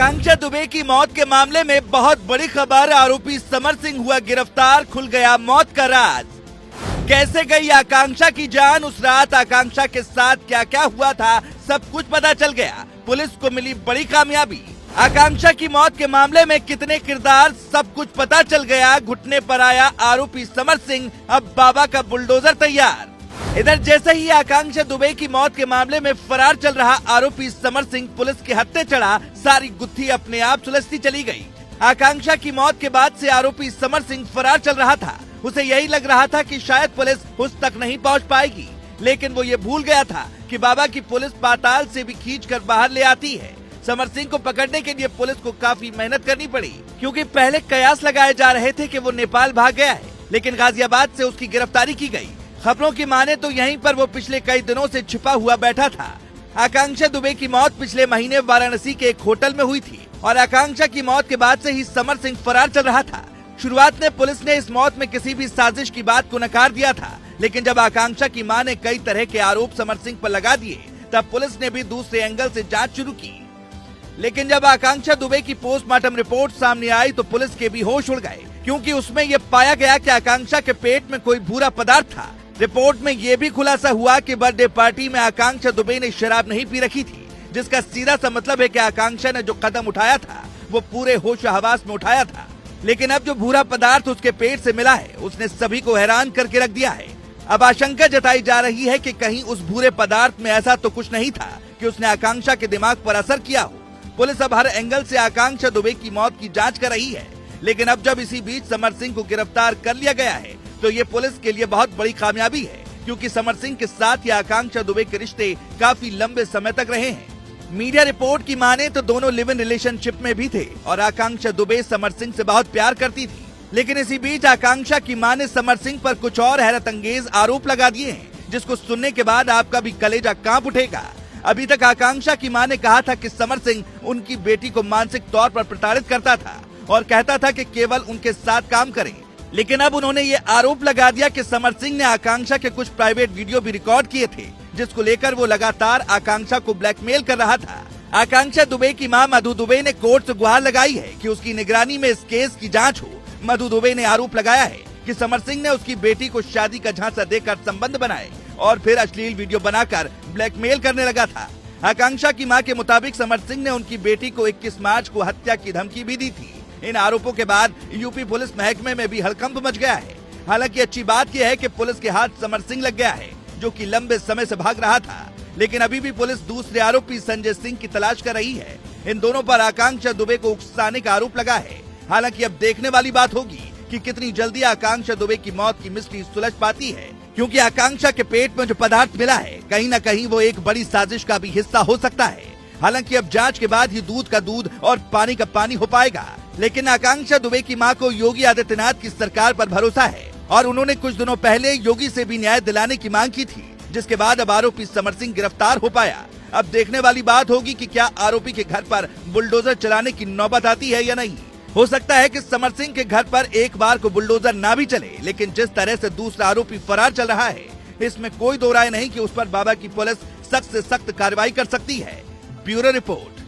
आकांक्षा दुबे की मौत के मामले में बहुत बड़ी खबर। आरोपी समर सिंह हुआ गिरफ्तार, खुल गया मौत का राज। कैसे गई आकांक्षा की जान, उस रात आकांक्षा के साथ क्या क्या हुआ था, सब कुछ पता चल गया। पुलिस को मिली बड़ी कामयाबी। आकांक्षा की मौत के मामले में कितने किरदार, सब कुछ पता चल गया। घुटने पर आया आरोपी समर सिंह, अब बाबा का बुलडोजर तैयार। इधर जैसे ही आकांक्षा दुबे की मौत के मामले में फरार चल रहा आरोपी समर सिंह पुलिस के हत्थे चढ़ा, सारी गुत्थी अपने आप सुलझती चली गई। आकांक्षा की मौत के बाद से आरोपी समर सिंह फरार चल रहा था। उसे यही लग रहा था कि शायद पुलिस उस तक नहीं पहुंच पाएगी, लेकिन वो ये भूल गया था कि बाबा की पुलिस पाताल से भी खींचकर बाहर ले आती है। समर सिंह को पकड़ने के लिए पुलिस को काफी मेहनत करनी पड़ी, क्योंकि पहले कयास लगाए जा रहे थे कि वो नेपाल भाग गया है, लेकिन गाजियाबाद से उसकी गिरफ्तारी की गई। खबरों की माने तो यहीं पर वो पिछले कई दिनों से छिपा हुआ बैठा था। आकांक्षा दुबे की मौत पिछले महीने वाराणसी के एक होटल में हुई थी और आकांक्षा की मौत के बाद से ही समर सिंह फरार चल रहा था। शुरुआत में पुलिस ने इस मौत में किसी भी साजिश की बात को नकार दिया था, लेकिन जब आकांक्षा की मां ने कई तरह के आरोप समर सिंह पर लगा दिए, तब पुलिस ने भी दूसरे एंगल से जांच शुरू की। लेकिन जब आकांक्षा दुबे की पोस्टमार्टम रिपोर्ट सामने आई तो पुलिस के भी होश उड़ गए, क्योंकि उसमें ये पाया गया कि आकांक्षा के पेट में कोई बुरा पदार्थ था। रिपोर्ट में ये भी खुलासा हुआ कि बर्थडे पार्टी में आकांक्षा दुबे ने शराब नहीं पी रखी थी, जिसका सीधा सा मतलब है कि आकांक्षा ने जो कदम उठाया था वो पूरे होश हवास में उठाया था। लेकिन अब जो बुरा पदार्थ उसके पेट से मिला है, उसने सभी को हैरान करके रख दिया है। अब आशंका जताई जा रही है कि कहीं उस बुरे पदार्थ में ऐसा तो कुछ नहीं था कि उसने आकांक्षा के दिमाग पर असर किया हो। पुलिस अब हर एंगल से आकांक्षा दुबे की मौत की जांच कर रही है, लेकिन अब जब इसी बीच समर सिंह को गिरफ्तार कर लिया गया है तो ये पुलिस के लिए बहुत बड़ी कामयाबी है, क्योंकि समर सिंह के साथ ये आकांक्षा दुबे के रिश्ते काफी लंबे समय तक रहे हैं। मीडिया रिपोर्ट की माने तो दोनों लिव इन रिलेशनशिप में भी थे और आकांक्षा दुबे समर सिंह से बहुत प्यार करती थी। लेकिन इसी बीच आकांक्षा की मां ने समर सिंह पर कुछ और हैरत अंगेज आरोप लगा दिए हैं, जिसको सुनने के बाद आपका भी कलेजा कांप उठेगा। अभी तक आकांक्षा की मां ने कहा था कि समर सिंह उनकी बेटी को मानसिक तौर पर प्रताड़ित करता था और कहता था कि केवल उनके साथ काम करें। लेकिन अब उन्होंने ये आरोप लगा दिया कि समर सिंह ने आकांक्षा के कुछ प्राइवेट वीडियो भी रिकॉर्ड किए थे, जिसको लेकर वो लगातार आकांक्षा को ब्लैकमेल कर रहा था। आकांक्षा दुबे की मां मधु दुबे ने कोर्ट से गुहार लगाई है कि उसकी निगरानी में इस केस की जांच हो। मधु दुबे ने आरोप लगाया है कि समर सिंह ने उसकी बेटी को शादी का झांसा देकर संबंध बनाए और फिर अश्लील वीडियो बनाकर ब्लैकमेल करने लगा था। आकांक्षा की मां के मुताबिक समर सिंह ने उनकी बेटी को 21 मार्च को हत्या की धमकी भी दी थी। इन आरोपों के बाद यूपी पुलिस महकमे में भी हड़कंप मच गया है। हालांकि अच्छी बात यह है कि पुलिस के हाथ समर सिंह लग गया है, जो कि लंबे समय से भाग रहा था, लेकिन अभी भी पुलिस दूसरे आरोपी संजय सिंह की तलाश कर रही है। इन दोनों पर आकांक्षा दुबे को उकसाने का आरोप लगा है। हालांकि अब देखने वाली बात होगी कि कितनी जल्दी आकांक्षा दुबे की मौत की मिस्ट्री सुलझ पाती है, क्योंकि आकांक्षा के पेट में जो पदार्थ मिला है, कहीं न कहीं वो एक बड़ी साजिश का भी हिस्सा हो सकता है। हालांकि अब जांच के बाद ही दूध का दूध और पानी का पानी हो पाएगा। लेकिन आकांक्षा दुबे की मां को योगी आदित्यनाथ की सरकार पर भरोसा है और उन्होंने कुछ दिनों पहले योगी से भी न्याय दिलाने की मांग की थी, जिसके बाद अब आरोपी समर सिंह गिरफ्तार हो पाया। अब देखने वाली बात होगी कि क्या आरोपी के घर पर बुलडोजर चलाने की नौबत आती है या नहीं। हो सकता है कि समर सिंह के घर पर एक बार को बुलडोजर ना भी चले, लेकिन जिस तरह से दूसरा आरोपी फरार चल रहा है, इसमें कोई दो राय नहीं कि उस पर बाबा की पुलिस सख्त से सख्त कार्रवाई कर सकती है। Bureau report.